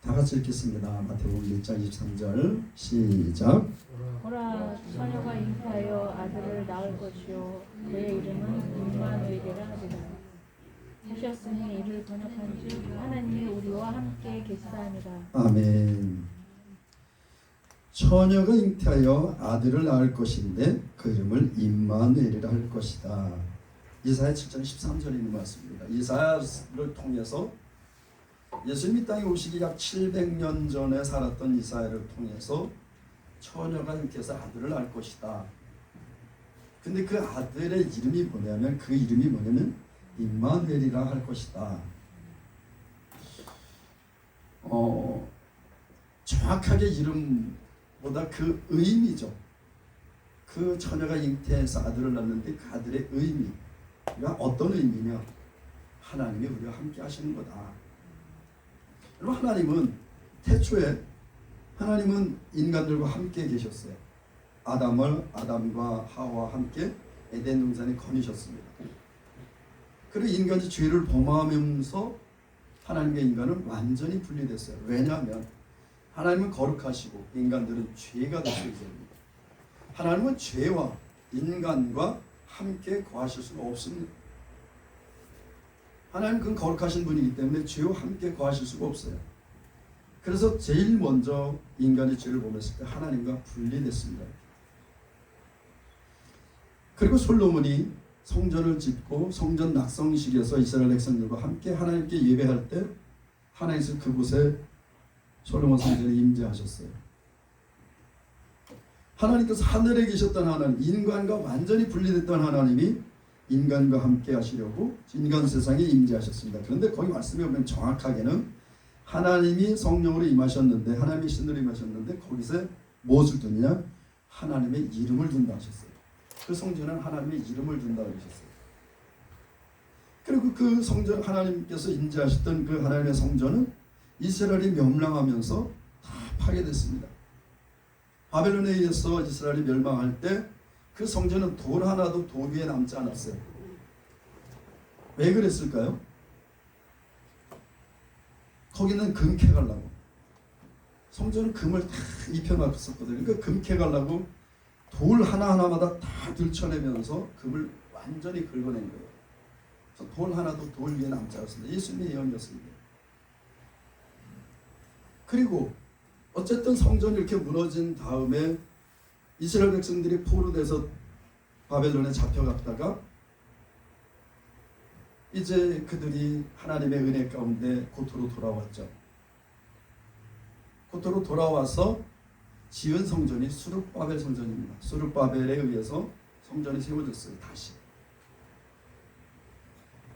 다 같이 읽겠습니다. 마태복음 1장 23절 시작. 보라, 처녀가 잉태하여 아들을 낳을 것이요 그의 이름은 임마누엘이라 하리라. 하셨으니 이를 번역한즉 하나님이 우리와 함께 계시다니라. 아멘. 처녀가 잉태하여 아들을 낳을 것인데 그 이름을 임마누엘이라 할 것이다. 이사야 7장 13절에 있는 말씀입니다. 이사야를 통해서 예수님이 이 땅에 오시기 약 700년 전에 살았던 이사야를 통해서 처녀가 잉태해서 아들을 낳을 것이다. 근데 그 아들의 이름이 뭐냐면 임마누엘이라 할 것이다. 정확하게 이름보다 그 의미죠. 그 처녀가 잉태해서 아들을 낳는데 그 아들의 의미가 어떤 의미냐? 하나님이 우리와 함께 하시는 거다. 여러분, 하나님은 태초에 하나님은 인간들과 함께 계셨어요. 아담과 하와와 함께 에덴 동산에 거니셨습니다. 그리고 인간이 죄를 범하면서 하나님과 인간은 완전히 분리됐어요. 왜냐하면 하나님은 거룩하시고 인간들은 죄가 됐기 때문입니다. 하나님은 죄와 인간과 함께 거하실 수가 없습니다. 하나님은 그 거룩하신 분이기 때문에 죄와 함께 거하실 수가 없어요. 그래서 제일 먼저 인간이 죄를 범했을 때 하나님과 분리됐습니다. 그리고 솔로몬이 성전을 짓고 성전 낙성식에서 이스라엘 백성들과 함께 하나님께 예배할 때 하나님께서 그곳에 솔로몬 성전에 임재하셨어요. 하나님께서 하늘에 계셨던 하나님, 인간과 완전히 분리됐던 하나님이 인간과 함께 하시려고 인간 세상에 임재하셨습니다. 그런데 거기 말씀에 보면 정확하게는 하나님이 성령으로 임하셨는데, 하나님이 신으로 임하셨는데 거기서 무엇을 두느냐? 하나님의 이름을 둔다 하셨어요. 그 성전은 하나님의 이름을 둔다 하셨어요. 그리고 그 성전, 하나님께서 임재하셨던 그 하나님의 성전은 이스라엘이 멸망하면서 다 파괴됐습니다. 바벨론에 의해서 이스라엘이 멸망할 때 그 성전은 돌 하나도 돌 위에 남지 않았어요. 왜 그랬을까요? 거기는 금 캐가려고. 성전은 금을 다 입혀놨었거든요. 그러니까 금 캐가려고 돌 하나하나마다 다 들춰내면서 금을 완전히 긁어낸 거예요. 그래서 돌 하나도 돌 위에 남지 않았습니다. 예수님의 예언이었습니다. 그리고 어쨌든 성전이 이렇게 무너진 다음에 이스라엘 백성들이 포로돼서 바벨론에 잡혀갔다가 이제 그들이 하나님의 은혜 가운데 고토로 돌아왔죠. 고토로 돌아와서 지은 성전이 수룹바벨 성전입니다. 수룹바벨에 의해서 성전이 세워졌어요. 다시.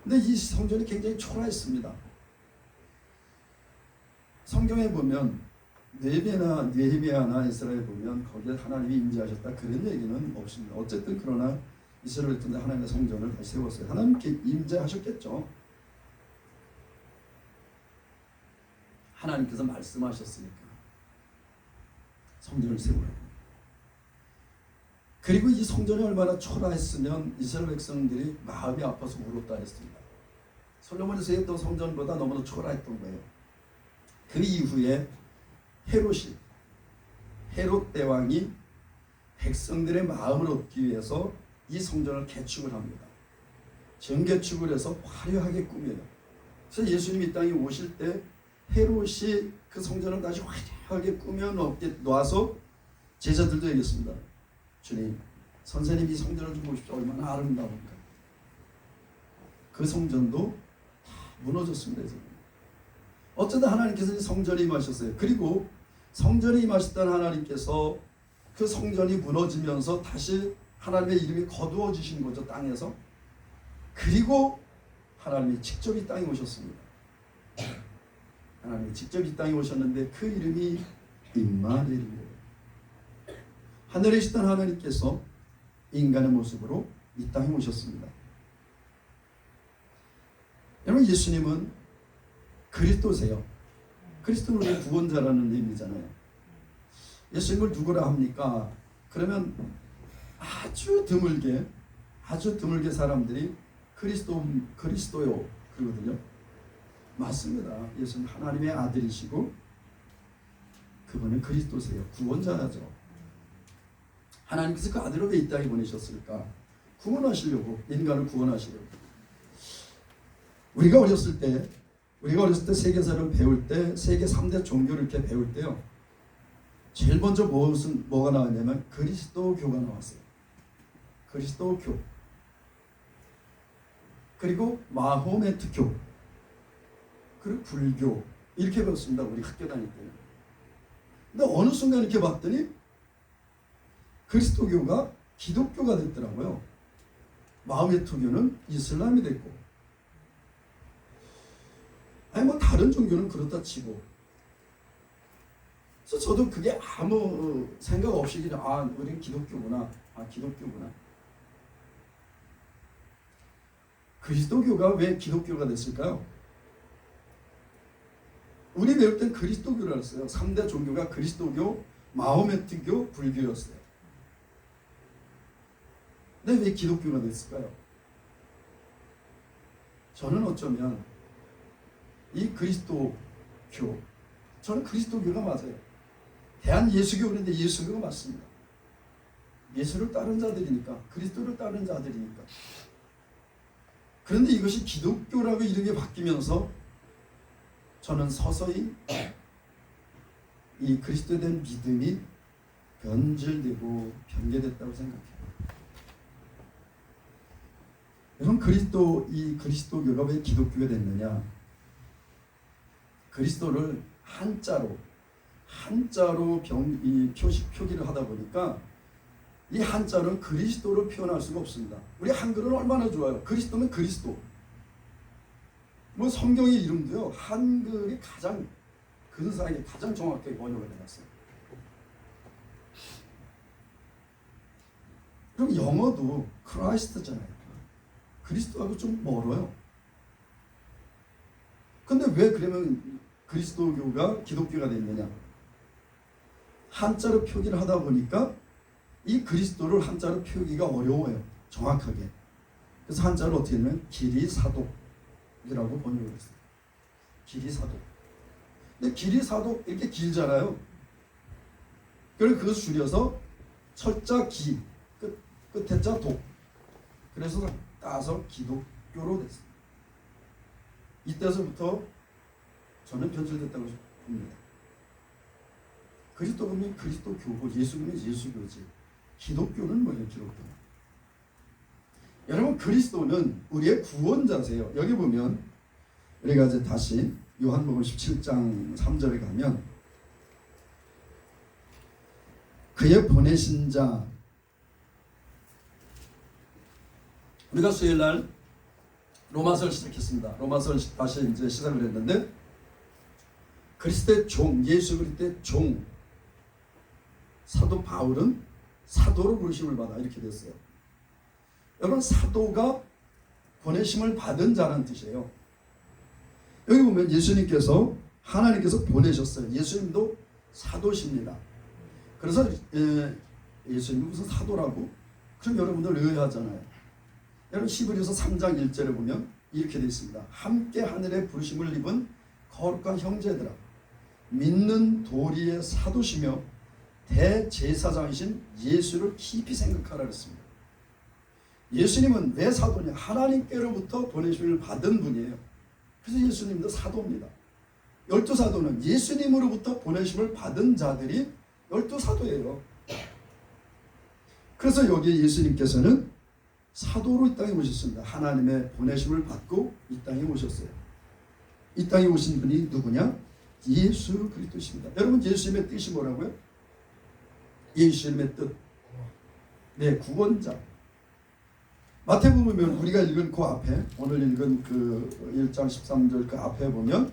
근데 이 성전이 굉장히 초라했습니다. 성경에 보면 느헤미야나 이스라엘 보면 거기에 하나님이 임재하셨다 그런 얘기는 없습니다. 어쨌든 그러나 이스라엘 백성들 하나님의 성전을 다시 세웠어요. 하나님께 임재하셨겠죠. 하나님께서 말씀하셨으니까 성전을 세우라고. 그리고 이 성전이 얼마나 초라했으면 이스라엘 백성들이 마음이 아파서 울었다 했습니다. 솔로몬이 세웠던 성전보다 너무나 초라했던 거예요. 그 이후에 헤롯 대왕이 백성들의 마음을 얻기 위해서 이 성전을 개축을 합니다. 정개축을 해서 화려하게 꾸며요. 그래서 예수님이 이 땅에 오실 때 헤롯이 그 성전을 다시 화려하게 꾸며 놔서 제자들도 얘기했습니다. 주님, 선생님이 성전을 좀 보십시오. 얼마나 아름다운가. 그 성전도 다 무너졌습니다. 어쨌든 하나님께서 성전에 임하셨어요. 그리고 성전에 임하셨던 하나님께서 그 성전이 무너지면서 다시 하나님의 이름이 거두어지신 거죠. 땅에서. 그리고 하나님이 직접 이 땅에 오셨습니다. 하나님이 직접 이 땅에 오셨는데 그 이름이 임마누엘이에요. 하늘에 계시던 하나님께서 인간의 모습으로 이 땅에 오셨습니다. 여러분, 예수님은 그리스도세요. 그리스도는 우리의 구원자라는 의미잖아요. 예수님을 누구라 합니까? 그러면 아주 드물게 사람들이 그리스도요 그러거든요. 맞습니다. 예수는 하나님의 아들이시고 그분은 그리스도세요. 구원자죠. 하나님께서 그 아들을 왜 이 땅에 보내셨을까? 구원하시려고, 인간을 구원하시려고. 우리가 어렸을 때 세계사를 배울 때 세계 3대 종교를 이렇게 배울 때요, 제일 먼저 뭐가 나왔냐면 그리스도교가 나왔어요. 그리스도교. 그리고 마호메트교. 그리고 불교. 이렇게 배웠습니다. 우리 학교 다닐 때는. 근데 어느 순간 이렇게 봤더니 그리스도교가 기독교가 됐더라고요. 마호메트교는 이슬람이 됐고. 아니 뭐 다른 종교는 그렇다 치고. 그래서 저도 그게 아무 생각 없이 그냥 우리는 기독교구나. 기독교구나. 그리스도교가 왜 기독교가 됐을까요? 우리 배울 땐 그리스도교를 했어요. 3대 종교가 그리스도교, 마호메트교, 불교였어요. 근데 왜 기독교가 됐을까요? 저는 어쩌면 이 그리스도교, 저는 그리스도교가 맞아요. 대한 예수교 그런데 예수교가 맞습니다. 예수를 따른 자들이니까, 그리스도를 따른 자들이니까. 그런데 이것이 기독교라고 이름이 바뀌면서 저는 서서히 이 그리스도에 대한 믿음이 변질되고 변개됐다고 생각해요. 여러분, 그리스도교가 왜 기독교가 됐느냐? 그리스도를 한자로 표기를 하다 보니까 이 한자는 그리스도로 표현할 수가 없습니다. 우리 한글은 얼마나 좋아요. 그리스도는 그리스도. 뭐 성경의 이름도요, 한글이 가장 근사하게 가장 정확하게 번역을 해놨어요. 그럼 영어도 크라이스트잖아요. 그리스도하고 좀 멀어요. 근데 왜 그러면 그리스도교가 기독교가 됐느냐? 한자로 표기를 하다 보니까 이 그리스도를 한자로 표기가 어려워요. 정확하게. 그래서 한자를 어떻게 하면 기리사독이라고 번역을 했어요. 기리사독. 근데 기리사독 이렇게 길잖아요. 그래서 그것을 줄여서 철자 기, 끝에 자 독. 그래서 따서 기독교로 됐어요. 이때서부터 저는 변질됐다고 봅니다. 그리스도는 그리스도교고 예수는 예수교지. 기독교는 뭐예요? 기독교는. 여러분, 그리스도는 우리의 구원자세요. 여기 보면 우리가 이제 다시 요한복음 17장 3절에 가면 그의 보내신 자, 우리가 수요일날 로마서를 시작했습니다. 로마서를 다시 이제 시작을 했는데 그리스도의 종, 예수 그리스도의 종 사도 바울은 사도로 부르심을 받아 이렇게 됐어요. 여러분, 사도가 보내심을 받은 자라는 뜻이에요. 여기 보면 예수님께서 하나님께서 보내셨어요. 예수님도 사도십니다. 그래서 예수님이 무슨 사도라고? 그럼 여러분들 의아하잖아요. 여러분, 히브리서 3장 1절에 보면 이렇게 되어 있습니다. 함께 하늘의 부르심을 입은 거룩한 형제들아, 믿는 도리의 사도시며 대제사장이신 예수를 깊이 생각하라 그랬습니다. 예수님은 왜 사도냐? 하나님께로부터 보내심을 받은 분이에요. 그래서 예수님도 사도입니다. 12사도는 예수님으로부터 보내심을 받은 자들이 12사도예요. 그래서 여기 예수님께서는 사도로 이 땅에 오셨습니다. 하나님의 보내심을 받고 이 땅에 오셨어요. 이 땅에 오신 분이 누구냐? 예수 그리스도십니다. 여러분, 예수님의 뜻이 뭐라고요? 예수님의 뜻. 네, 구원자. 마태복음 보면 우리가 읽은 그 앞에, 오늘 읽은 그 1장 13절 그 앞에 보면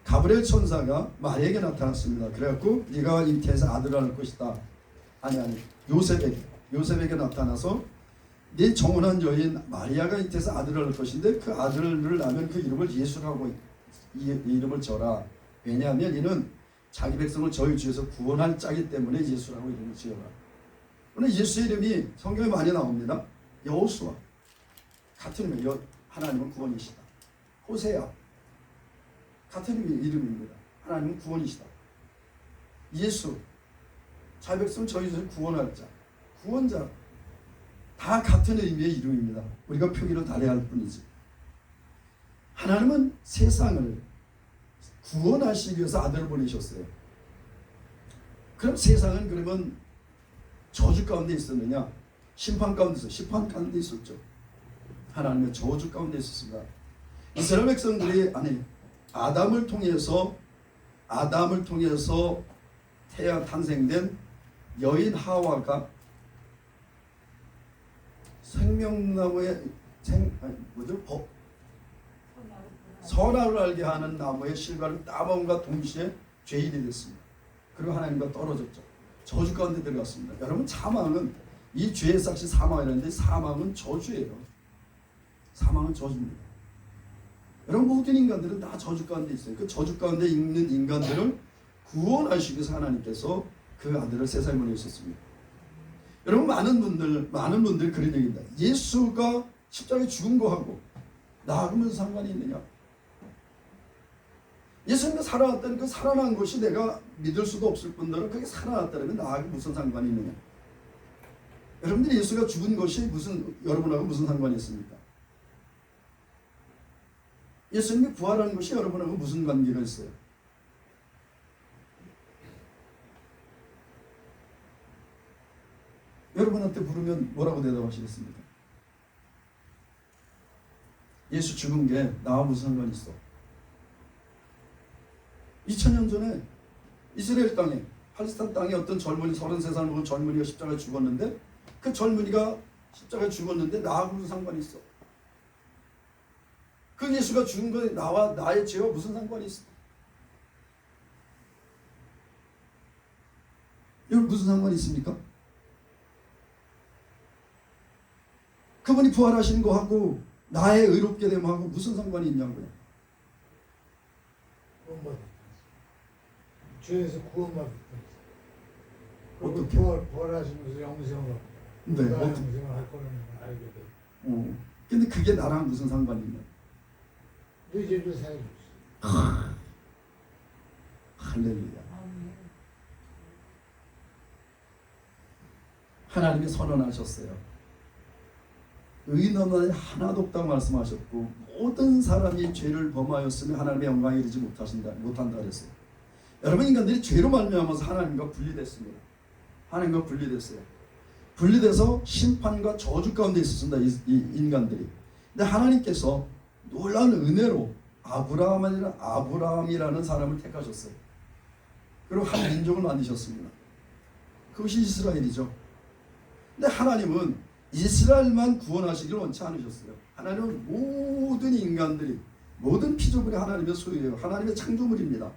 가브리엘 천사가 마리아에게 나타났습니다. 그래갖고 네가 잉태해서 아들을 낳을 것이다. 아니 요셉에게 나타나서 네 정혼한 여인 마리아가 잉태해서 아들을 낳을 것인데 그 아들을 낳으면 그 이름을 예수라고 이름을 져라. 왜냐하면 이는 자기 백성을 저희 주에서 구원할 자이기 때문에 예수라고 이름을 지어라. 오늘 예수 이름이 성경에 많이 나옵니다. 여호수아 같은 이름이에요. 하나님은 구원이시다. 호세아 같은 이름입니다. 하나님은 구원이시다. 예수, 자백성 저희 중 구원할 자, 구원자 다 같은 의미의 이름입니다. 우리가 표기를 달해야 할 뿐이지. 하나님은 세상을 구원하시기 위해서 아들을 보내셨어요. 그럼 세상은 그러면 저주 가운데 있었느냐? 심판 가운데 있었죠. 심판 가운데 있었죠. 하나님의 저주 가운데 있었습니다. 이스라엘 백성들이 아담을 통해서 탄생된 여인 하와가 생명나무의 선악을 알게 하는 나무의 실과를 따먹음과 동시에 죄인이 됐습니다. 그리고 하나님과 떨어졌죠. 저주 가운데 들어갔습니다. 여러분, 사망은 이 죄의 삭시 사망이라는데 사망은 저주예요. 사망은 저주입니다. 여러분, 모든 인간들은 다 저주 가운데 있어요. 그 저주 가운데 있는 인간들을 구원하시기 위해서 하나님께서 그 아들을 세상에 보내셨습니다. 여러분, 많은 분들 그런 얘기입니다. 예수가 십자가에 죽은 거하고 나하고 무슨 상관이 있느냐? 예수님이 살아났다는 그 살아난 것이 내가 믿을 수도 없을 뿐더러 그게 살아났다면 나하고 무슨 상관이 있느냐? 여러분들이 예수가 죽은 것이 여러분하고 무슨 상관이 있습니까? 예수님이 부활한 것이 여러분하고 무슨 관계가 있어요? 여러분한테 물으면 뭐라고 대답하시겠습니까? 예수 죽은 게 나와 무슨 상관이 있어? 2000년 전에 이스라엘 땅에, 팔레스타인 땅에 어떤 젊은이, 33살 먹은 젊은이가 십자가에 죽었는데 그 젊은이가 십자가에 죽었는데 나하고 무슨 상관이 있어? 그 예수가 죽은 거에 나와 나의 죄와 무슨 상관이 있어? 여러분, 무슨 상관이 있습니까? 그분이 부활하신 거하고 나의 의롭게 됨하고 무슨 상관이 있냐고요? 죄에서 구원받을 때 어떻게? 부활하시면서 영생을 네, 영생을 할 거라는 걸 알게 돼. 근데 그게 나랑 무슨 상관이 있냐? 네 죄를 사해 줬어. 할렐루야. 하나님이 선언하셨어요. 의인 없는 하나도 없다고 말씀하셨고 모든 사람이 죄를 범하였으면 하나님의 영광에 이르지 못한다 그랬어요. 여러분, 인간들이 죄로 말미암아서 하나님과 분리됐습니다. 하나님과 분리됐어요. 분리돼서 심판과 저주 가운데 있었습니다. 이 인간들이. 근데 하나님께서 놀라운 은혜로 아브라함이라는 사람을 택하셨어요. 그리고 한 민족을 만드셨습니다. 그것이 이스라엘이죠. 근데 하나님은 이스라엘만 구원하시기를 원치 않으셨어요. 하나님은 모든 인간들이, 모든 피조물이 하나님의 소유예요. 하나님의 창조물입니다.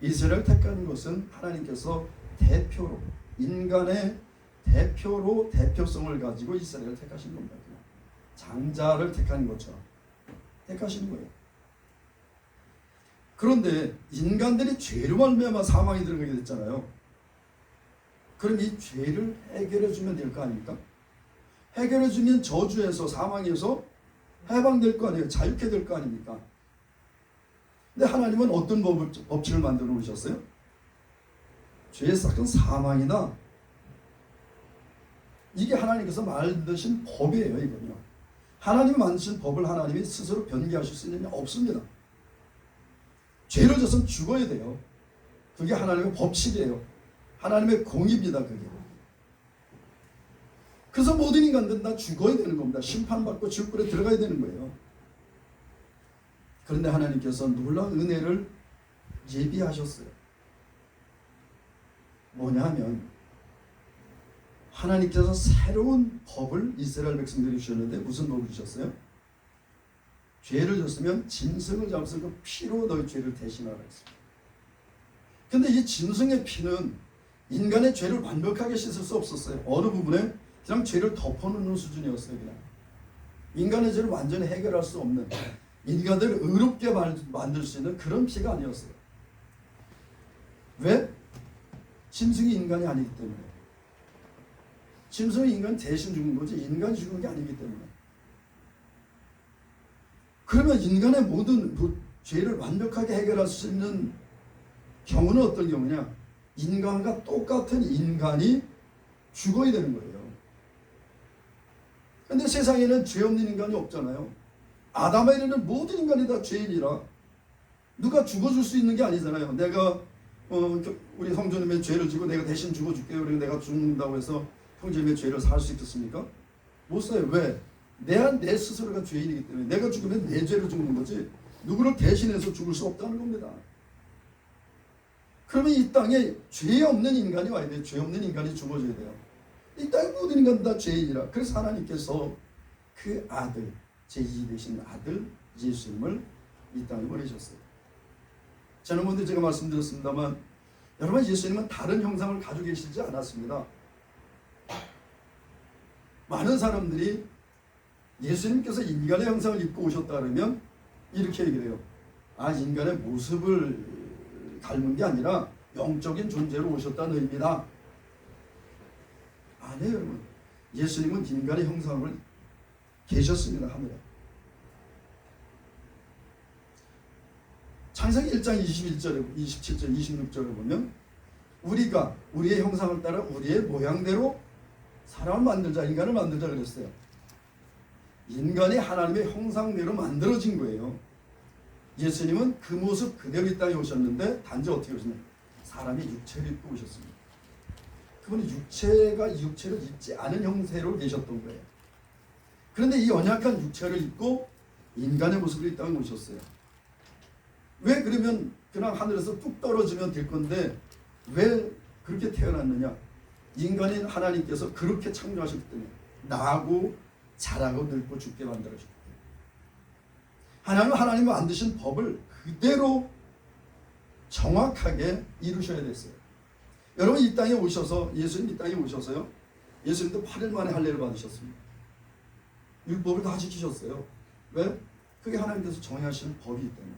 이스라엘 택한 것은 하나님께서 대표로, 인간의 대표로 대표성을 가지고 이스라엘을 택하신 겁니다. 장자를 택하는 것처럼 택하시는 거예요. 그런데 인간들이 죄로 말미암아 사망에 들어가게 됐잖아요. 그럼 이 죄를 해결해 주면 될 거 아닙니까? 해결해 주면 저주에서, 사망에서 해방될 거 아니에요. 자유케 될 거 아닙니까? 근데 하나님은 어떤 법칙을 만들어 놓으셨어요? 죄의 싹은 사망이다. 이게 하나님께서 만드신 법이에요. 이거요. 하나님이 만드신 법을 하나님이 스스로 변개하실 수 있느냐? 없습니다. 죄를 져서 죽어야 돼요. 그게 하나님의 법칙이에요. 하나님의 공의입니다. 그게. 그래서 모든 인간들은 다 죽어야 되는 겁니다. 심판받고 지옥불에 들어가야 되는 거예요. 그런데 하나님께서 놀라운 은혜를 예비하셨어요. 뭐냐 하면 하나님께서 새로운 법을 이스라엘 백성들이 주셨는데 무슨 법을 주셨어요? 죄를 졌으면 짐승을 잡아서 그 피로 너희 죄를 대신하라 했습니다. 근데 이 짐승의 피는 인간의 죄를 완벽하게 씻을 수 없었어요. 어느 부분에 그냥 죄를 덮어놓는 수준이었어요. 그냥 인간의 죄를 완전히 해결할 수 없는, 인간들을 의롭게 만들 수 있는 그런 피가 아니었어요. 왜? 짐승이 인간이 아니기 때문에. 짐승은 인간 대신 죽은 거지 인간이 죽은 게 아니기 때문에. 그러면 인간의 모든 죄를 완벽하게 해결할 수 있는 경우는 어떤 경우냐? 인간과 똑같은 인간이 죽어야 되는 거예요. 근데 세상에는 죄 없는 인간이 없잖아요. 아담에 이르는 모든 인간이 다 죄인이라 누가 죽어줄 수 있는 게 아니잖아요. 내가 우리 형제님의 죄를 지고 내가 대신 죽어줄게요. 그리고 내가 죽는다고 해서 형제님의 죄를 살 수 있겠습니까? 못 사요. 왜? 내 스스로가 죄인이기 때문에 내가 죽으면 내 죄를 죽는 거지 누구를 대신해서 죽을 수 없다는 겁니다. 그러면 이 땅에 죄 없는 인간이 와야 돼요. 죄 없는 인간이 죽어줘야 돼요. 이 땅의 모든 인간 다 죄인이라. 그래서 하나님께서 그 아들, 제2 되신 아들 예수님을 이 땅에 보내셨어요. 지난번에 제가 말씀드렸습니다만 여러분 예수님은 다른 형상을 가지고 계시지 않았습니다. 많은 사람들이 예수님께서 인간의 형상을 입고 오셨다 그러면 이렇게 얘기해요. 아, 인간의 모습을 닮은 게 아니라 영적인 존재로 오셨다는 의미다. 아니에요, 여러분. 예수님은 인간의 형상을 계셨습니다, 하늘에. 창세기 1장 21절에 27절 26절에 보면 우리가 우리의 형상을 따라 우리의 모양대로 사람을 만들자, 인간을 만들자 그랬어요. 인간이 하나님의 형상대로 만들어진 거예요. 예수님은 그 모습 그대로 이 땅에 오셨는데 단지 어떻게 오셨냐? 사람이 육체를 입고 오셨습니다. 그분은 육체를 입지 않은 형태로 계셨던 거예요. 그런데 이 연약한 육체를 입고 인간의 모습으로 이 땅에 오셨어요. 왜 그러면 그냥 하늘에서 뚝 떨어지면 될 건데 왜 그렇게 태어났느냐? 인간인 하나님께서 그렇게 창조하셨기 때문에 나고 자라고 늙고 죽게 만들어주셨기 때문에 하나님은 하나님이 만드신 법을 그대로 정확하게 이루셔야 됐어요. 여러분 이 땅에 오셔서 예수님 이 땅에 오셔서요. 예수님도 8일 만에 할례를 받으셨습니다. 율법을 다 지키셨어요. 왜? 그게 하나님께서 정하신 법이기 때문에.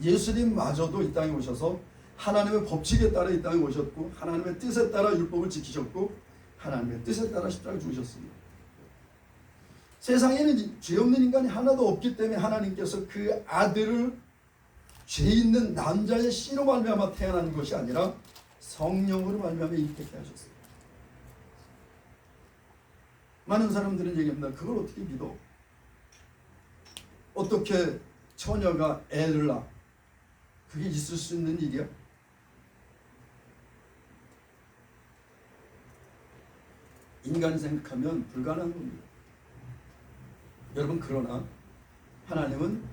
예수님마저도 이 땅에 오셔서 하나님의 법칙에 따라 이 땅에 오셨고 하나님의 뜻에 따라 율법을 지키셨고 하나님의 뜻에 따라 십자가에 죽으셨습니다. 세상에는 죄 없는 인간이 하나도 없기 때문에 하나님께서 그 아들을 죄 있는 남자의 씨로 말미암아 태어난 것이 아니라 성령으로 말미암아 임택케 하셨어요. 많은 사람들은 얘기합니다. 그걸 어떻게 믿어? 어떻게 처녀가 애를 낳아? 그게 있을 수 있는 일이야? 인간이 생각하면 불가능한 겁니다. 여러분 그러나 하나님은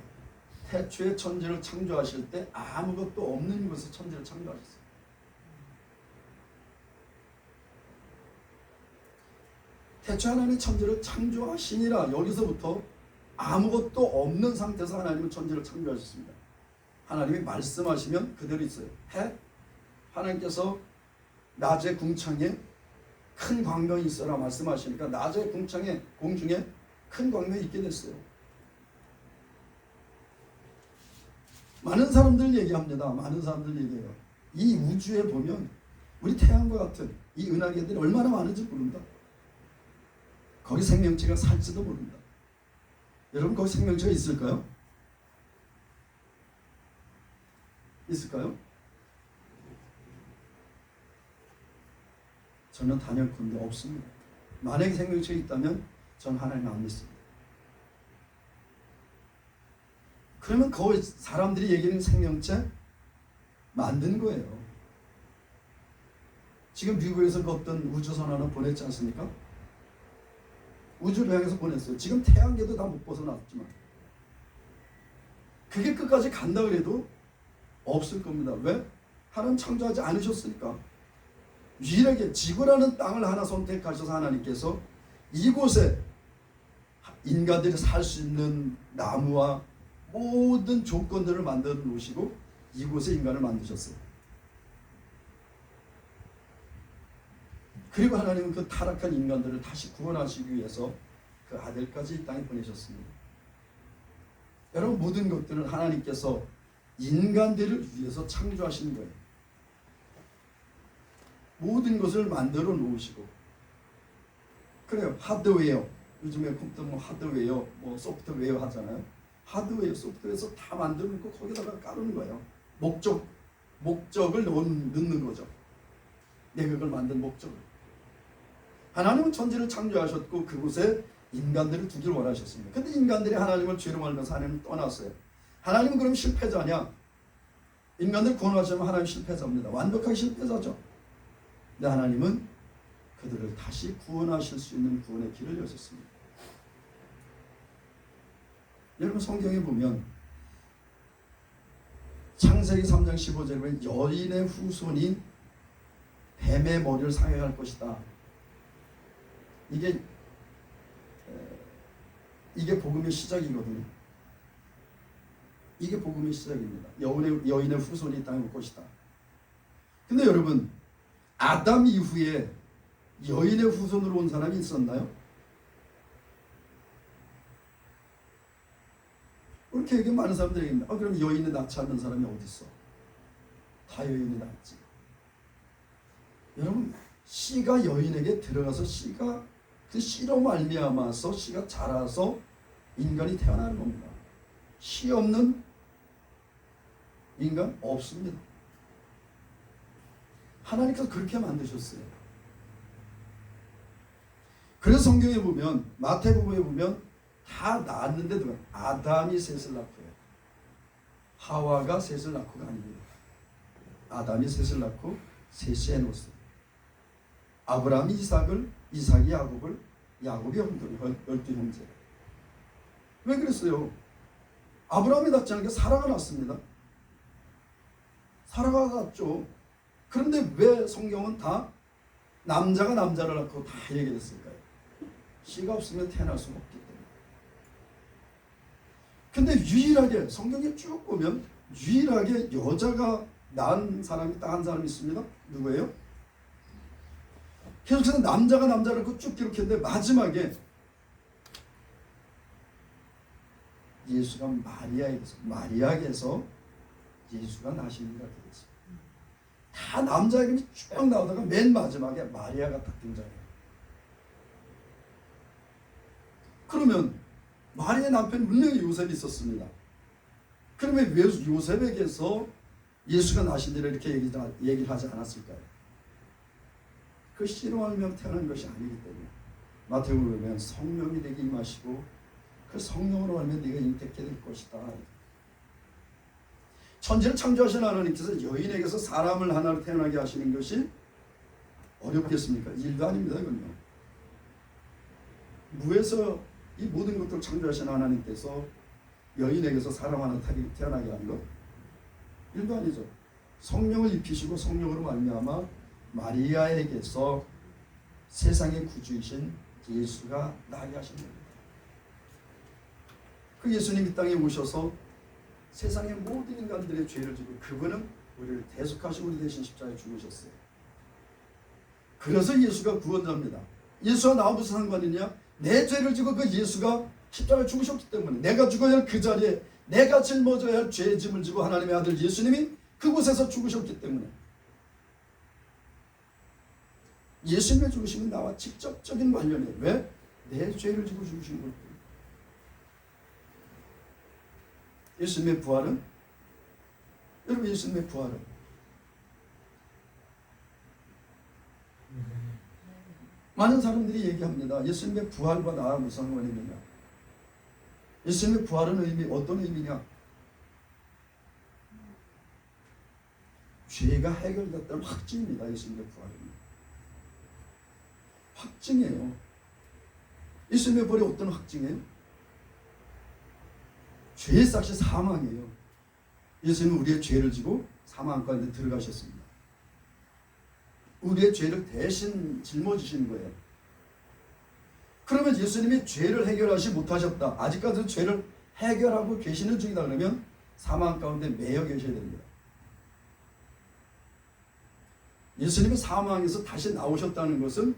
태초에 천지를 창조하실 때 아무것도 없는 곳에 천지를 창조하셨어요. 태초에 하나님이 천지를 창조하시니라. 여기서부터 아무것도 없는 상태에서 하나님은 천지를 창조하셨습니다. 하나님이 말씀하시면 그대로 있어요. 해? 하나님께서 낮에 궁창에 큰 광명이 있어라 말씀하시니까 낮에 궁창에 공중에 큰 광명이 있게 됐어요. 많은 사람들 얘기합니다. 많은 사람들 얘기해요. 이 우주에 보면 우리 태양과 같은 이 은하계들이 얼마나 많은지 모른다. 거기 생명체가 살지도 모른다. 여러분 거기 생명체가 있을까요? 있을까요? 저는 단연컨대 없습니다. 만약에 생명체가 있다면 저는 하나님 안 믿습니다. 그러면 그 사람들이 얘기하는 생명체 만든 거예요. 지금 미국에서 그 어떤 우주선 하나 보냈지 않습니까? 우주를 향해서 보냈어요. 지금 태양계도 다 못 벗어났지만 그게 끝까지 간다 그래도 없을 겁니다. 왜? 하나님 창조하지 않으셨으니까. 유일하게 지구라는 땅을 하나 선택하셔서 하나님께서 이곳에 인간들이 살 수 있는 나무와 모든 조건들을 만들어 놓으시고 이곳에 인간을 만드셨어요. 그리고 하나님은 그 타락한 인간들을 다시 구원하시기 위해서 그 아들까지 이 땅에 보내셨습니다. 여러분 모든 것들은 하나님께서 인간들을 위해서 창조하신 거예요. 모든 것을 만들어 놓으시고 그래요. 하드웨어 요즘에 컴퓨터 뭐 하드웨어 뭐 소프트웨어 하잖아요. 하드웨어 소프트웨어에서 다 만들어 놓고 거기다가 깔는 거예요. 목적을 넣는 거죠. 내각을 만든 목적을. 하나님은 천지를 창조하셨고 그곳에 인간들을 두기를 원하셨습니다. 근데 인간들이 하나님을 죄로 말면서 하나님을 떠났어요. 하나님은 그럼 실패자냐? 인간들 구원하시면 하나님 실패자입니다. 완벽하게 실패자죠. 근데 하나님은 그들을 다시 구원하실 수 있는 구원의 길을 여셨습니다. 여러분 성경에 보면 창세기 3장 15절에 보면 여인의 후손이 뱀의 머리를 상해할 것이다. 이게 복음의 시작이거든요. 이게 복음의 시작입니다. 여인의 후손이 이 땅에 올 것이다. 근데 여러분 아담 이후에 여인의 후손으로 온 사람이 있었나요? 그렇게 얘기 많은 사람들이 얘기합니다. 그럼 여인을 낳지 않는 사람이 어디 있어? 다 여인이 낳았지. 여러분 씨가 여인에게 들어가서 씨가 그 씨로 말미암아서 씨가 자라서 인간이 태어나는 겁니다. 씨 없는 인간 없습니다. 하나님께서 그렇게 만드셨어요. 그래서 성경에 보면 마태복음에 보면 다 낳았는데도 아담이 셋을 낳고요. 하와가 셋을 낳고가 아닙니다. 아담이 셋을 낳고 셋이 해놓았어요. 아브라함이 이삭을, 이삭이 야곱을, 야곱이 열두 형제. 왜 그랬어요? 아브라함이 낳지 않은 게 사라가 낳습니다. 사라가 낳죠. 그런데 왜 성경은 다 남자가 남자를 낳고 다 얘기했을까요? 씨가 없으면 태어날 수가 없기 때문에. 근데 유일하게 성경에 쭉 보면 유일하게 여자가 낳은 사람이 딱 한 사람이 있습니다. 누구예요? 계속해서 남자가 남자를 낳고 쭉 기록했는데 마지막에 예수가 마리아에게서 예수가 나십니다. 다 남자 이름이 쭉 나오다가 맨 마지막에 마리아가 딱 등장해요. 그러면 마리아의 남편 분명히 요셉이 있었습니다. 그러면 왜 요셉에게서 예수가 나신다고 이렇게 얘기를 하지 않았을까요? 그 씨로 말미암아 태어난 것이 아니기 때문에 마태복음에 보면 성령이 내게 임하시고 그 성령으로 말미암아 네가 잉태케 될 것이다. 천지를 창조하신 하나님께서 여인에게서 사람을 하나로 태어나게 하시는 것이 어렵겠습니까? 일도 아닙니다. 이건요. 무에서 이 모든 것들을 창조하신 하나님께서 여인에게서 사람 하나 태어나게 하는 것 일도 아니죠. 성령을 입히시고 성령으로 말미암아 마리아에게서 세상의 구주이신 예수가 나게 하신 겁니다. 그 예수님 이 땅에 오셔서 세상의 모든 인간들의 죄를 지고 그분은 우리를 대속하시고 우리 대신 십자가에 죽으셨어요. 그래서 예수가 구원자입니다. 예수와 나와 무슨 상관이냐? 내 죄를 지고 그 예수가 십자가에 죽으셨기 때문에 내가 죽어야 할 그 자리에 내가 짊어져야 할 죄의 짐을 지고 하나님의 아들 예수님이 그곳에서 죽으셨기 때문에 예수님의 죽으심은 나와 직접적인 관련이에요. 왜? 내 죄를 지고 죽으신 거예요. 예수님의 부활은 여러분 예수님의 부활은 많은 사람들이 얘기합니다. 예수님의 부활과 나와 무슨 상관이 있느냐? 예수님의 부활은 어떤 의미냐? 죄가 해결됐다는 확증입니다. 예수님의 부활은 확증이에요. 예수님의 부활이 어떤 확증이에요? 죄의 삭시 사망이에요. 예수님은 우리의 죄를 지고 사망 가운데 들어가셨습니다. 우리의 죄를 대신 짊어지시는 거예요. 그러면 예수님이 죄를 해결하지 못하셨다. 아직까지도 죄를 해결하고 계시는 중이다. 그러면 사망 가운데 매여 계셔야 됩니다. 예수님이 사망에서 다시 나오셨다는 것은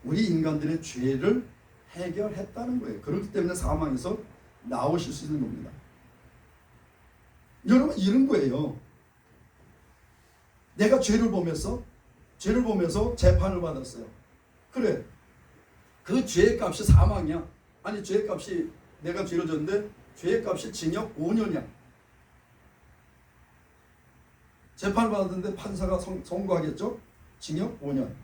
우리 인간들의 죄를 해결했다는 거예요. 그렇기 때문에 사망에서 나오실 수 있는 겁니다. 여러분 이런 거예요. 내가 죄를 보면서 재판을 받았어요. 그래. 그 죄의 값이 사망이야. 아니 죄의 값이 내가 죄를 졌는데 죄의 값이 징역 5년이야. 재판을 받았는데 판사가 선고하겠죠? 징역 5년.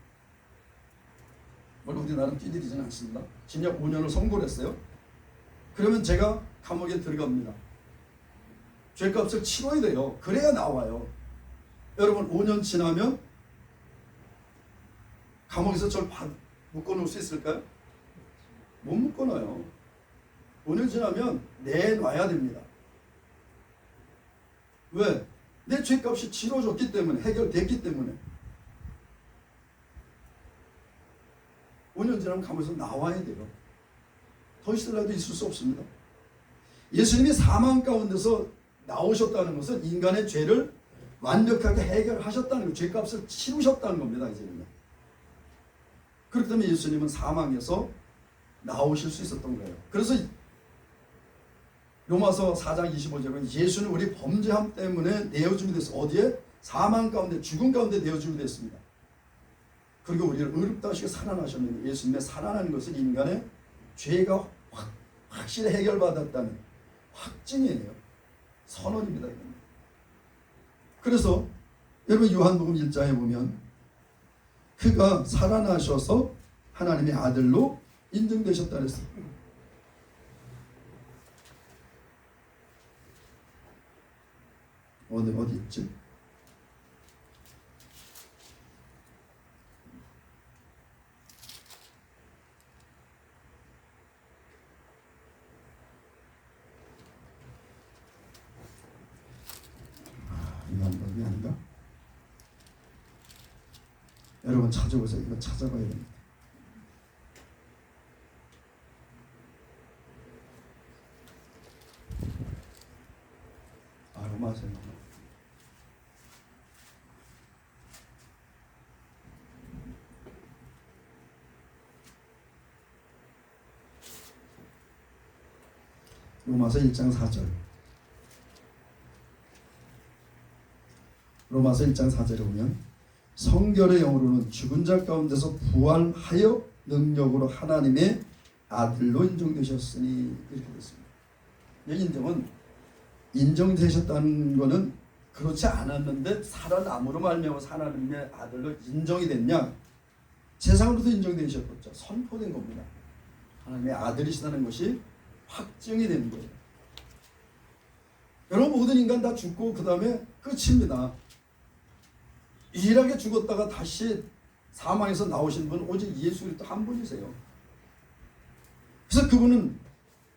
물론 우리나라는 뛰들이지는 않습니다. 징역 5년을 선고를 했어요. 그러면 제가 감옥에 들어갑니다. 죄값을 치러야 돼요. 그래야 나와요. 여러분 5년 지나면 감옥에서 저를 묶어놓을 수 있을까요? 못 묶어놔요. 5년 지나면 내놔야 됩니다. 왜? 내 죄값이 치러졌기 때문에, 해결됐기 때문에. 5년 지나면 감옥에서 나와야 돼요. 더 있으라도 있을 수 없습니다. 예수님이 사망 가운데서 나오셨다는 것은 인간의 죄를 완벽하게 해결하셨다는 것, 죄값을 치르셨다는 겁니다. 이제는. 그렇기 때문에 예수님은 사망에서 나오실 수 있었던 거예요. 그래서 로마서 4장 25절은 예수는 우리 범죄함 때문에 내어줌이 됐어. 어디에? 사망 가운데, 죽음 가운데 내어줌이 됐습니다. 그리고 우리를 의롭다 하시고 살아나셨는데, 예수님의 살아나는 것은 인간의 죄가 확실히 해결받았다는 확증이에요. 선언입니다. 이건. 그래서 여러분 요한복음 1장에 보면 그가 살아나셔서 하나님의 아들로 인정되셨다 그랬어요. 어디 있지? 요한복음이 아닌가? 여러분 찾아보세요. 이거 찾아봐야 됩니다. 로마서 로마서 1장 4절. 로마서 1장 4절에 보면 성결의 영으로는 죽은 자 가운데서 부활하여 능력으로 하나님의 아들로 인정되셨으니 이렇게 됐습니다. 이 인정은 인정되셨다는 것은 그렇지 않았는데 살아남으로 말미암아 하나님의 아들로 인정이 됐냐? 세상으로도 인정되셨겠죠. 선포된 겁니다. 하나님의 아들이시다는 것이 확증이 되는 거예요. 여러분 모든 인간 다 죽고 그 다음에 끝입니다. 유일하게 죽었다가 다시 사망에서 나오신 분은 오직 예수 그리스도 한 분이세요. 그래서 그분은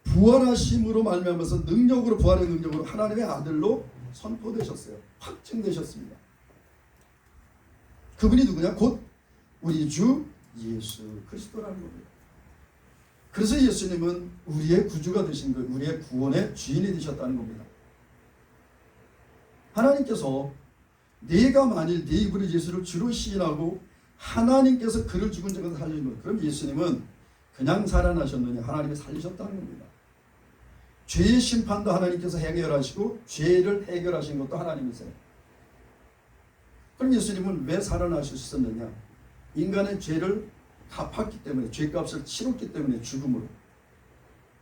부활하심으로 말미암아서 능력으로, 부활의 능력으로 하나님의 아들로 선포되셨어요. 확증되셨습니다. 그분이 누구냐? 곧 우리 주 예수 그리스도라는 겁니다. 그래서 예수님은 우리의 구주가 되신 거예요. 우리의 구원의 주인이 되셨다는 겁니다. 하나님께서 네가 만일 네 입으로 예수를 주로 시인하고 하나님께서 그를 죽은 자가 살리신 거예요. 그럼 예수님은 그냥 살아나셨느냐? 하나님이 살리셨다는 겁니다. 죄의 심판도 하나님께서 해결하시고 죄를 해결하신 것도 하나님이세요. 그럼 예수님은 왜 살아나실 수 있었느냐? 인간의 죄를 갚았기 때문에, 죄값을 치렀기 때문에 죽음으로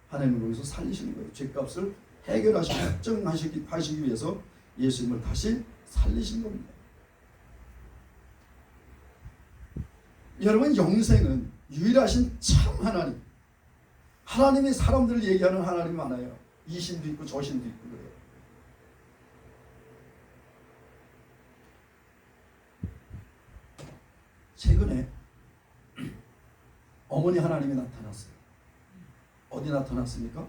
하나님은 거기서 살리시는 거예요. 죄값을 해결하시고 확정하시기 위해서 예수님을 다시 살리신 겁니다. 여러분 영생은 유일하신 참 하나님, 하나님이 사람들을 얘기하는 하나님이 많아요. 이 신도 있고 저 신도 있고 그래요. 최근에 어머니 하나님이 나타났어요. 어디 나타났습니까?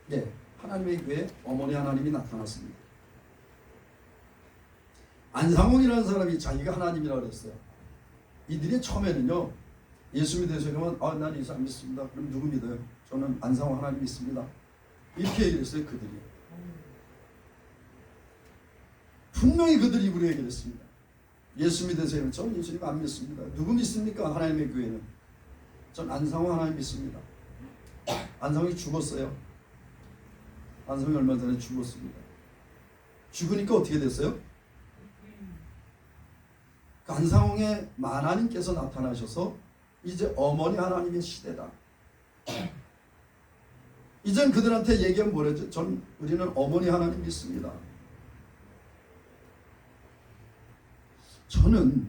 네, 하나님의 교회에 어머니 하나님이 나타났습니다. 안상홍이라는 사람이 자기가 하나님이라고 그랬어요. 이들이 처음에는요, 예수 믿으세요 그러면 난 예수 안 믿습니다. 그럼 누구 믿어요? 저는 안상홍 하나님 믿습니다. 이렇게 얘기했어요. 그들이. 분명히 그들이 입으로 얘기했습니다. 예수 믿으세요. 저는 예수님 안 믿습니다. 누구 믿습니까? 하나님의 교회는. 전 안상홍 하나님 믿습니다. 안상홍이 죽었어요. 안상홍이 얼마 전에 죽었습니다. 죽으니까 어떻게 됐어요? 안상홍의 만하님께서 나타나셔서 이제 어머니 하나님의 시대다. 이젠 그들한테 얘기하면 뭐랬죠? 우리는 어머니 하나님 믿습니다. 저는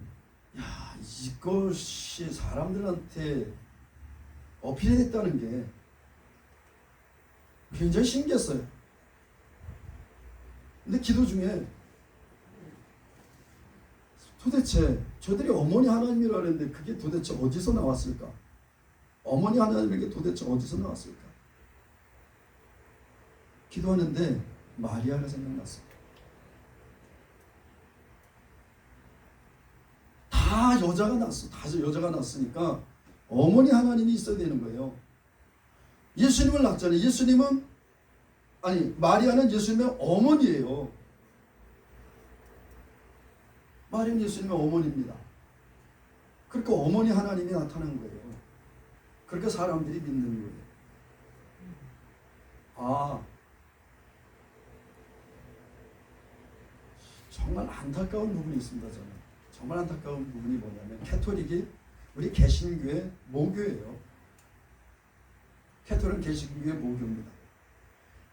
이것이 사람들한테 어필이 됐다는 게 굉장히 신기했어요. 근데 기도 중에 도대체 저들이 어머니 하나님이라 그랬는데 그게 도대체 어디서 나왔을까? 어머니 하나님에게 도대체 어디서 나왔을까? 기도하는데 마리아가 생각났어요. 다 여자가 났어. 다 여자가 났으니까 어머니 하나님이 있어야 되는 거예요. 예수님을 낳잖아요. 마리아는 예수님의 어머니예요. 마리아는 예수님의 어머니입니다. 그러니까 어머니 하나님이 나타난 거예요. 그러니까 사람들이 믿는 거예요. 정말 안타까운 부분이 있습니다. 저는 정말 안타까운 부분이 뭐냐면 캐톨릭이 우리 개신교의 모교예요. 캐톨릭은 개신교의 모교입니다.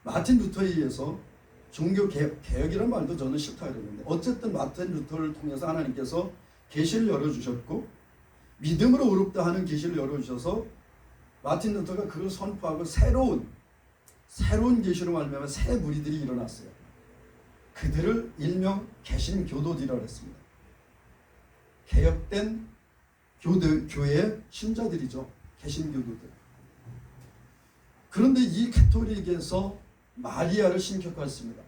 마틴 루터에 의해서 종교 개혁이라는 말도 저는 싫다 그러는데 어쨌든 마틴 루터를 통해서 하나님께서 계시를 열어주셨고 믿음으로 의롭다 하는 계시를 열어주셔서 마틴 루터가 그걸 선포하고 새로운 계시로 말미암아 새 무리들이 일어났어요. 그들을 일명 개신교도들이라고 했습니다. 개혁된 교회의 신자들이죠. 개신교도들. 그런데 이 캐톨릭에서 마리아를 신격화했습니다.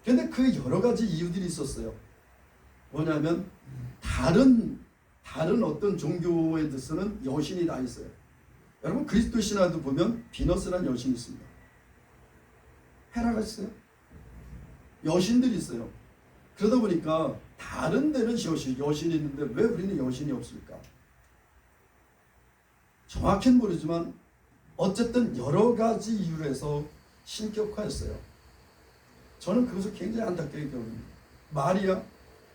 그런데 그 여러 가지 이유들이 있었어요. 뭐냐면 다른 어떤 종교에 대해서는 여신이 다 있어요. 여러분 그리스도 신화도 보면 비너스라는 여신이 있습니다. 헤라가 있어요. 여신들이 있어요. 그러다 보니까 다른 데는 여신이 있는데 왜 우리는 여신이 없을까? 정확히는 모르지만 어쨌든 여러 가지 이유로 해서 신격화했어요. 저는 그것을 굉장히 안타깝게 여깁니다. 마리아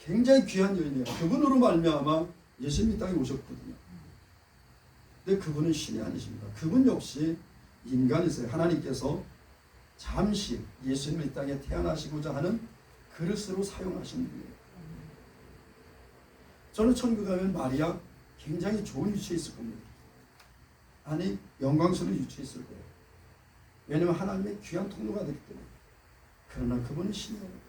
굉장히 귀한 여인이에요. 그분으로 말미암아 예수님이 땅에 오셨거든요. 근데 그분은 신이 아니십니다. 그분 역시 인간이세요. 하나님께서 잠시 예수님이 땅에 태어나시고자 하는 그릇으로 사용하신 분이에요. 저는 천국 가면 마리아 굉장히 좋은 위치에 있을 겁니다. 아니 영광스러운 위치에 있을 거예요. 왜냐하면 하나님의 귀한 통로가 되기 때문에. 그러나 그분은 신이에요.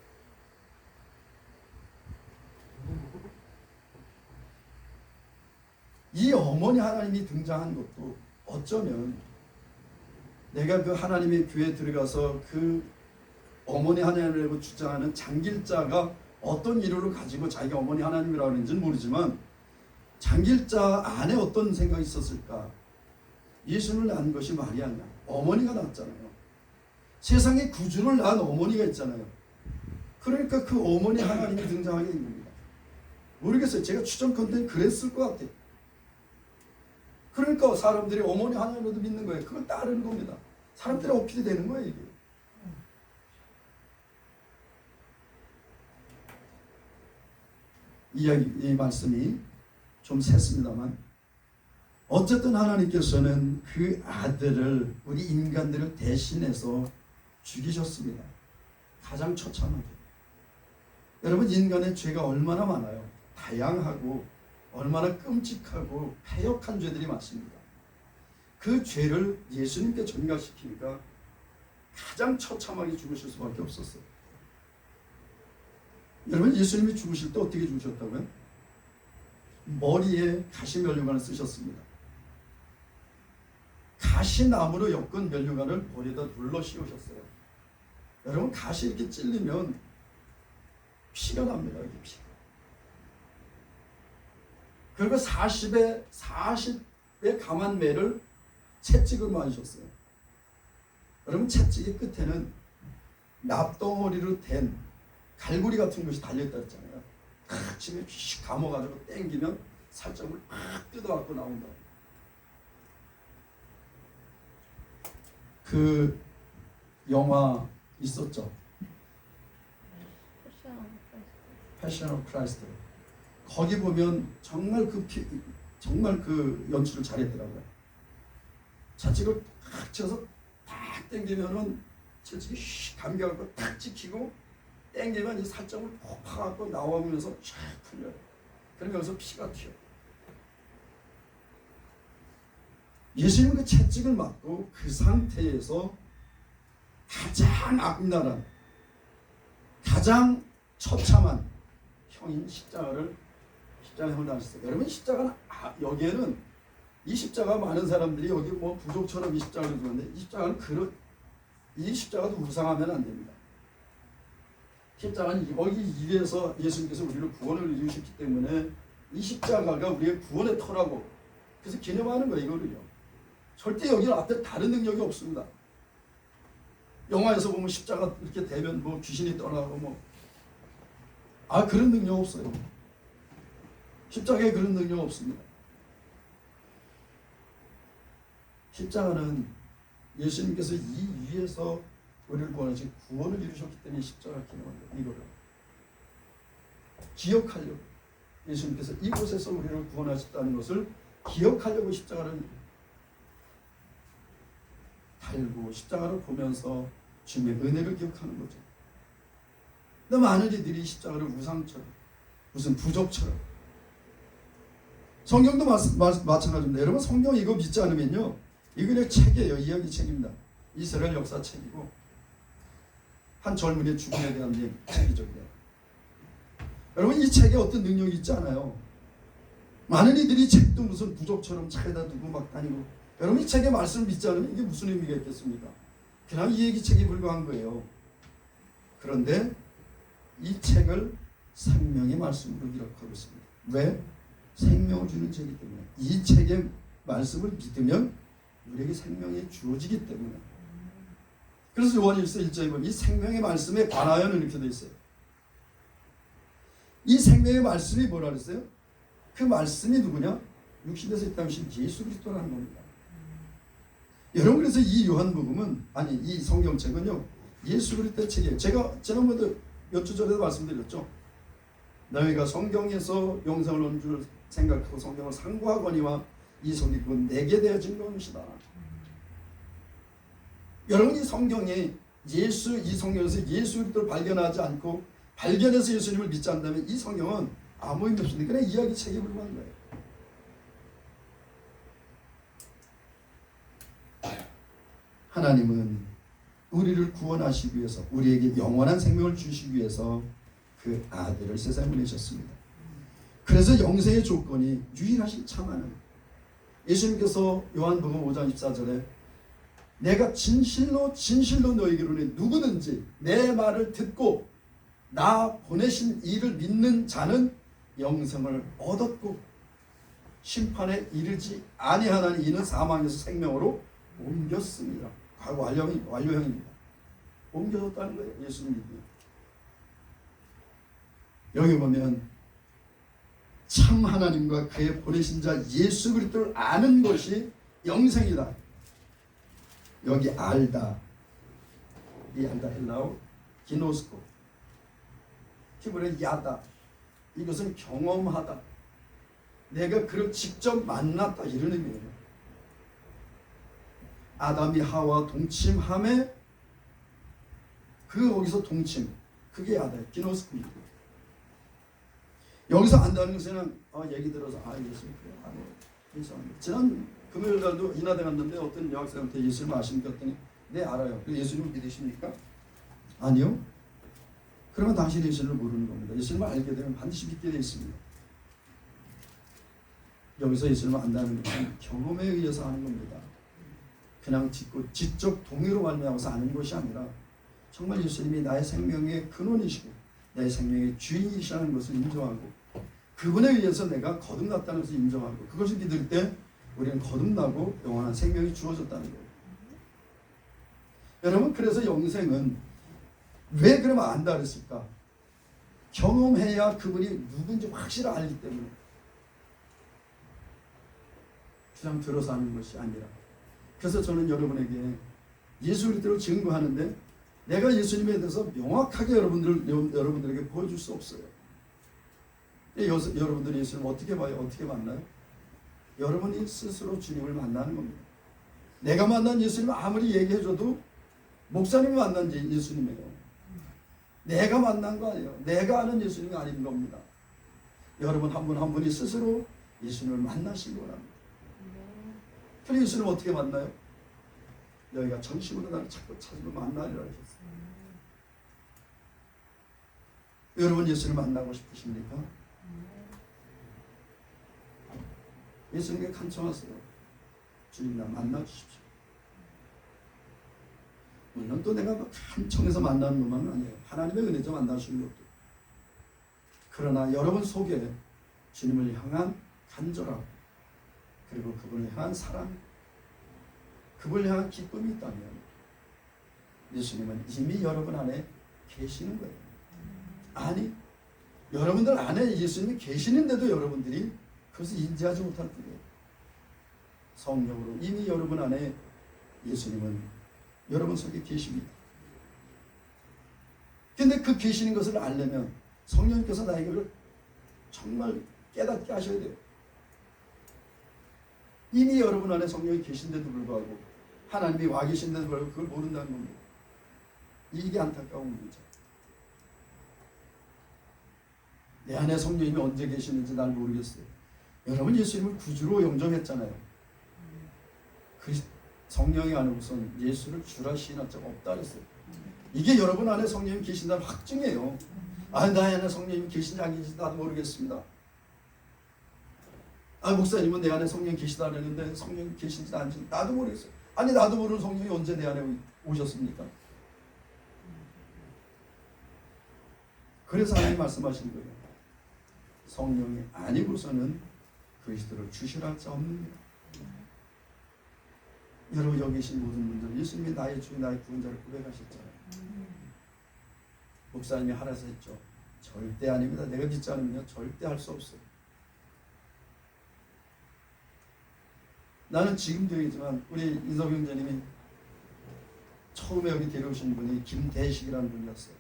이 어머니 하나님이 등장한 것도 어쩌면 내가 그 하나님의 교회에 들어가서 그 어머니 하나님이라고 주장하는 장길자가 어떤 이유를 가지고 자기가 어머니 하나님이라고 하는지는 모르지만 장길자 안에 어떤 생각이 있었을까? 예수를 낳은 것이 말이 아니야. 어머니가 낳았잖아요. 세상에 구주를 낳은 어머니가 있잖아요. 그러니까 그 어머니 하나님이 등장하게 된 겁니다. 모르겠어요. 제가 추정컨대 그랬을 것 같아요. 그러니까 사람들이 어머니 하나님으로도 믿는 거예요. 그걸 따르는 겁니다. 사람들이 어필이 되는 거예요. 이게. 이 말씀이 좀 샜습니다만 어쨌든 하나님께서는 그 아들을 우리 인간들을 대신해서 죽이셨습니다. 가장 처참하게. 여러분 인간의 죄가 얼마나 많아요. 다양하고 얼마나 끔찍하고 패역한 죄들이 많습니다. 그 죄를 예수님께 전가시키니까 가장 처참하게 죽으실 수밖에 없었어요. 여러분 예수님이 죽으실 때 어떻게 죽으셨다고요? 머리에 가시면류관을 쓰셨습니다. 가시나무로 엮은 면류관을 머리에다 눌러 씌우셨어요. 여러분 가시 이렇게 찔리면 피가 납니다. 이게 피가. 그리고 40의 감한 매를 채찍을 맞으셨어요. 여러분 채찍의 끝에는 납덩어리로 된 갈고리 같은 것이 달려있다 했잖아요. 아침에 휙 감아가지고 땡기면 살점을 팍 뜯어갖고 나온다. 그 영화 있었죠. 패션 오브 크라이스트. 거기 보면 정말 그 연출을 잘했더라고요. 채찍을 탁 쳐서 탁 당기면은 채찍이 휙 감겨갖고 탁 찍히고 땡기면 이 살점을 푹 파갖고 나오면서 쫙 풀려요. 그러면 여기서 피가 튀어요. 예수님은 그 채찍을 맞고 그 상태에서 가장 악랄한, 가장 처참한 형인 십자가를 당하셨어요. 여러분, 십자가는 여기에는 이 십자가 많은 사람들이 여기 뭐 부족처럼 이 십자가를 두는데, 이 십자가는 이 십자가도 우상하면 안 됩니다. 십자가는 여기 이래서 예수님께서 우리를 구원을 이루셨기 때문에 이 십자가가 우리의 구원의 터라고 그래서 기념하는 거예요. 이거를요. 절대 여기 앞에 다른 능력이 없습니다. 영화에서 보면 십자가 이렇게 대면 뭐 귀신이 떠나고 뭐 그런 능력 없어요. 십자가에 그런 능력 없습니다. 십자가는 예수님께서 이 위에서 우리를 구원하신 구원을 이루셨기 때문에 십자가 기념하는 거예요. 이거를 기억하려고 예수님께서 이곳에서 우리를 구원하셨다는 것을 기억하려고 십자가를 달고 십자가를 보면서 주님의 은혜를 기억하는 거죠. 근데 많은 이들이 십자가를 우상처럼 무슨 부적처럼 성경도 마찬가지입니다. 여러분, 성경 이거 믿지 않으면요, 이거 책이에요. 이야기 책입니다. 이스라엘 역사 책이고 한 젊은이의 죽음에 대한 책이죠. 여러분, 이 책에 어떤 능력이 있지 않아요. 많은 이들이 책도 무슨 부적처럼 차에다 두고 막 다니고, 여러분, 이 책의 말씀을 믿지 않으면 이게 무슨 의미가 있겠습니까? 그냥 이 얘기 책에 불과한 거예요. 그런데 이 책을 생명의 말씀으로 기록하고 있습니다. 왜? 생명을 주는 책이기 때문에. 이 책의 말씀을 믿으면 우리에게 생명이 주어지기 때문에. 그래서 요한 1서 1절에 보면 이 생명의 말씀에 관하여는 이렇게 되어 있어요. 이 생명의 말씀이 뭐라 그랬어요? 그 말씀이 누구냐? 육신에서 이 땅에 오신 예수 그리스도라는 겁니다. 여러분, 그래서 이 요한복음은, 이 성경책은요, 예수 그리스도의 책이에요. 제가 지난번에 몇 주 전에도 말씀드렸죠. 너희가 성경에서 영생을 얻는 줄 생각하고 성경을 상고하거니와 이 성경은 내게 되어진 것이다. 여러분, 이 성경에 이 성경에서 예수 그리스도를 발견하지 않고 발견해서 예수님을 믿지 않는다면 이 성경은 아무 의미 없습니다. 그냥 이야기 책에 불과한 거예요. 하나님은 우리를 구원하시기 위해서, 우리에게 영원한 생명을 주시기 위해서 그 아들을 세상에 보내셨습니다. 그래서 영생의 조건이 유일하신 참 하나님. 예수님께서 요한복음 5장 14절에 내가 진실로 너희에게로 누구든지 내 말을 듣고 나 보내신 이를 믿는 자는 영생을 얻었고 심판에 이르지 아니하나니 이는 사망에서 생명으로 옮겼습니다. 완료형입니다. 옮겨졌다는 거예요. 예수님 믿으면. 여기 보면 참 하나님과 그의 보내신 자 예수 그리스도를 아는 것이 영생이다. 여기 알다, 이 알다 헬라어 기노스코, 히브리어 야다, 이것은 경험하다, 내가 그를 직접 만났다, 이런 의미예요. 아담이 하와 동침함에 거기서 동침, 그게 야다예요. 기노스코입니다. 여기서 안다는 것은 얘기 들어서 예수님 그래요. 지난 금요일 날도 인하대 갔는데 어떤 여학생한테 예수님 아십니까? 했더니 네, 알아요. 예수님 믿으십니까? 아니요. 그러면 당신이 예수님을 모르는 겁니다. 예수님을 알게 되면 반드시 믿게 되어 있습니다. 여기서 예수님을 안다는 것은 경험에 의해서 아는 겁니다. 그냥 지적 동의로 말미암아서 아는 것이 아니라 정말 예수님이 나의 생명의 근원이시고 내 생명의 주인이시라는 것을 인정하고 그분에 의해서 내가 거듭났다는 것을 인정하고 그것을 믿을 때 우리는 거듭나고 영원한 생명이 주어졌다는 거예요. 여러분, 그래서 영생은 왜 그러면 안다 그랬을까? 경험해야 그분이 누군지 확실히 알기 때문에. 그냥 들어서 하는 것이 아니라. 그래서 저는 여러분에게 예수 그리스도를 증거하는데 내가 예수님에 대해서 명확하게 여러분들에게 보여줄 수 없어요. 여러분들이 예수님을 어떻게 봐요? 어떻게 만나요? 여러분이 스스로 주님을 만나는 겁니다. 내가 만난 예수님을 아무리 얘기해줘도 목사님이 만난 예수님이에요. 내가 만난 거 아니에요. 내가 아는 예수님이 아닌 겁니다. 여러분 한 분 한 분이 스스로 예수님을 만나신 거랍니다. 그럼 예수님을 어떻게 만나요? 너희가 전심으로 나를 찾고 찾으면 만나리라 하셨어요. 여러분 예수를 만나고 싶으십니까? 예수님께 간청하세요. 주님 나 만나 주십시오. 물론 또 내가 간청해서 만나는 것만은 아니에요. 하나님의 은혜죠 만나시는 것도. 그러나 여러분 속에 주님을 향한 간절함 그리고 그분을 향한 사랑 그분을 향한 기쁨이 있다면 예수님은 이미 여러분 안에 계시는 거예요. 아니 여러분들 안에 예수님이 계시는데도 여러분들이 그것을 인지하지 못할 뿐이에요. 성령으로 이미 여러분 안에 예수님은 여러분 속에 계십니다. 근데 그 계시는 것을 알려면 성령님께서 나에게 그걸 정말 깨닫게 하셔야 돼요. 이미 여러분 안에 성령이 계신데도 불구하고 하나님이 와 계신데도 불구하고 그걸 모른다는 겁니다. 이게 안타까운 문제. 내 안에 성령님이 언제 계시는지 날 모르겠어요. 여러분 예수님을 구주로 영접했잖아요. 그 성령이 안에 우선 예수를 주라 시인한 적 없다 그랬어요. 이게 여러분 안에 성령님이 계신다는 확증이에요. 아, 나 안에 성령님이 계신지 안 계신지 나도 모르겠습니다. 아, 목사님은 내 안에 성령이 계시다 그랬는데 성령이 계신지 안 계신지 나도 모르겠어요. 아니 나도 모르는 성령이 언제 내 안에 오셨습니까? 그래서 하나님 말씀하신 거예요. 성령이 아니고서는 그리스도를 주시라 자 없느니라. 여러분 여기 계신 모든 분들 예수님이 나의 주인 나의 구원자를 고백하셨잖아요. 목사님이 하라서 했죠. 절대 아닙니다. 내가 믿지 않으면 절대 할 수 없어요. 나는 지금도 얘기지만 우리 인석 형제님이 처음에 여기 데려오신 분이 김대식이라는 분이었어요.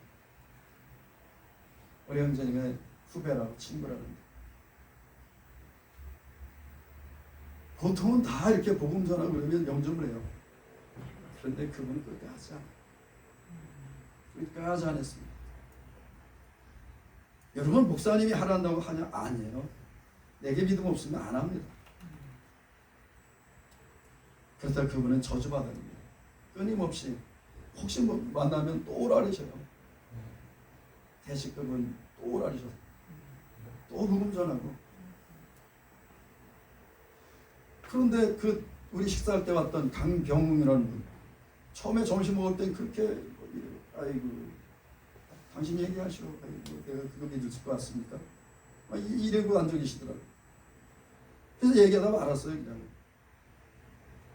우리 형제님의 후배라고 친구라는데 보통은 다 이렇게 복음 전하고 그러면 영접을 해요. 그런데 그분은 끝까지 안 했습니다. 여러분 목사님이 하란다고 하냐? 아니에요. 내게 믿음 없으면 안 합니다. 그래서 그분은 저주받았습니다. 끊임없이 혹시 뭐 만나면 또 오라 그러셔요. 대식 그분 또 오라 그러셔서 또 복음 전하고. 그런데 그 우리 식사할 때 왔던 강병웅이라는 분 처음에 점심 먹을 땐 그렇게 아이고 당신 얘기하시오. 아이고 내가 그거 믿을 것 같습니까? 이러고 앉아 계시더라고요. 그래서 얘기하다 알았어요 그냥.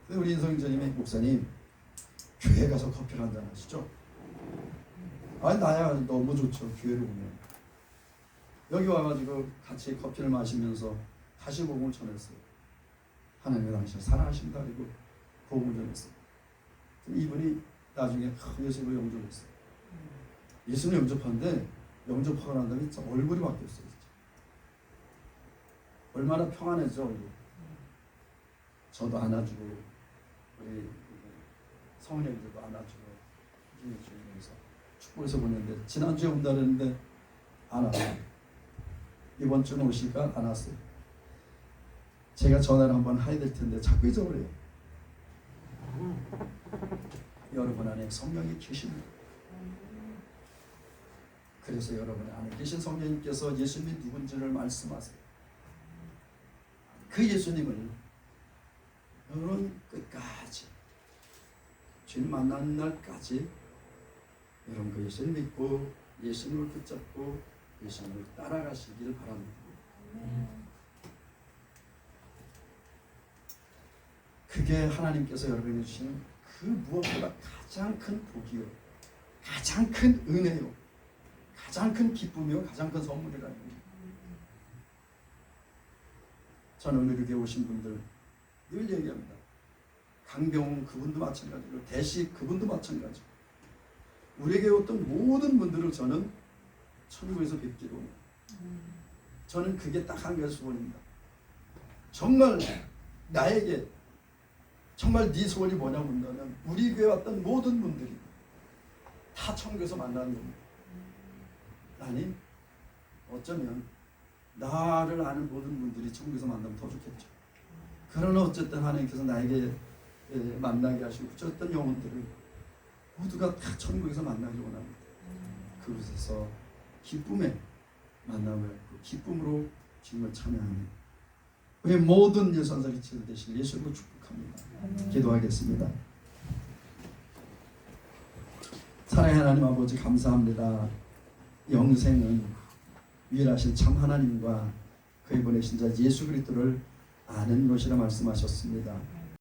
근데 우리 인성전님이 목사님 교회 가서 커피를 한잔 하시죠? 아니 나야 너무 좋죠. 교회를 오면 여기 와가지고 같이 커피를 마시면서 다시 복음을 전했어요. 하나님의 당신을 사랑하신다 그리고 복음을 전했어요. 이분이 나중에 예수님을 영접했어요. 예수님 영접하는데 영접하고 난 다음에 진짜 얼굴이 바뀌었어요. 진짜. 얼마나 평안해져 얼굴. 저도 안아주고 우리 성령님들도 안아주고 주님께서 축복해서 보냈는데 지난주에 온다 그랬는데 안 왔어요. 이번 주는 오실까? 안 왔어요. 제가 전화를 한번 해야 될 텐데 자꾸 잊어버려요. 여러분 안에 성령이 계십니다. 그래서 여러분 안에 계신 성령님께서 예수님이 누군지를 말씀하세요. 그 예수님을 여러분 끝까지 주님 만나는 날까지 여러분 그 예수님 믿고 예수님을 붙잡고 예수님을 따라가시기를 바랍니다. 그게 하나님께서 여러분에게 주시는 그 무엇보다 가장 큰 복이요, 가장 큰 은혜요, 가장 큰 기쁨이요, 가장 큰 선물이라는 겁니다. 저는 오늘 여기 오신 분들 늘 얘기합니다. 강병훈 그분도 마찬가지고 대식 그분도 마찬가지고 우리에게 어떤 모든 분들을 저는 천국에서 뵙기로 합니다. 저는 그게 딱 한 가지 소원입니다. 정말 나에게 정말 네 소원이 뭐냐고 본다면 우리 교회 왔던 모든 분들이 다 천국에서 만나는 겁니다. 아니 어쩌면 나를 아는 모든 분들이 천국에서 만나면 더 좋겠죠. 그러나 어쨌든 하나님께서 나에게 만나게 하시고 어떤 영혼들을 모두가 다 천국에서 만나길 원합니다. 그곳에서 기쁨의 만남을 그 기쁨으로 주님을 찬양하는 우리 모든 예수한사리 치유 되실 예수로 축복합니다. 기도하겠습니다. 사랑의 하나님 아버지 감사합니다. 영생은 유일하신 참 하나님과 그의 보내신 자 예수 그리스도를 아는 것이라 말씀하셨습니다.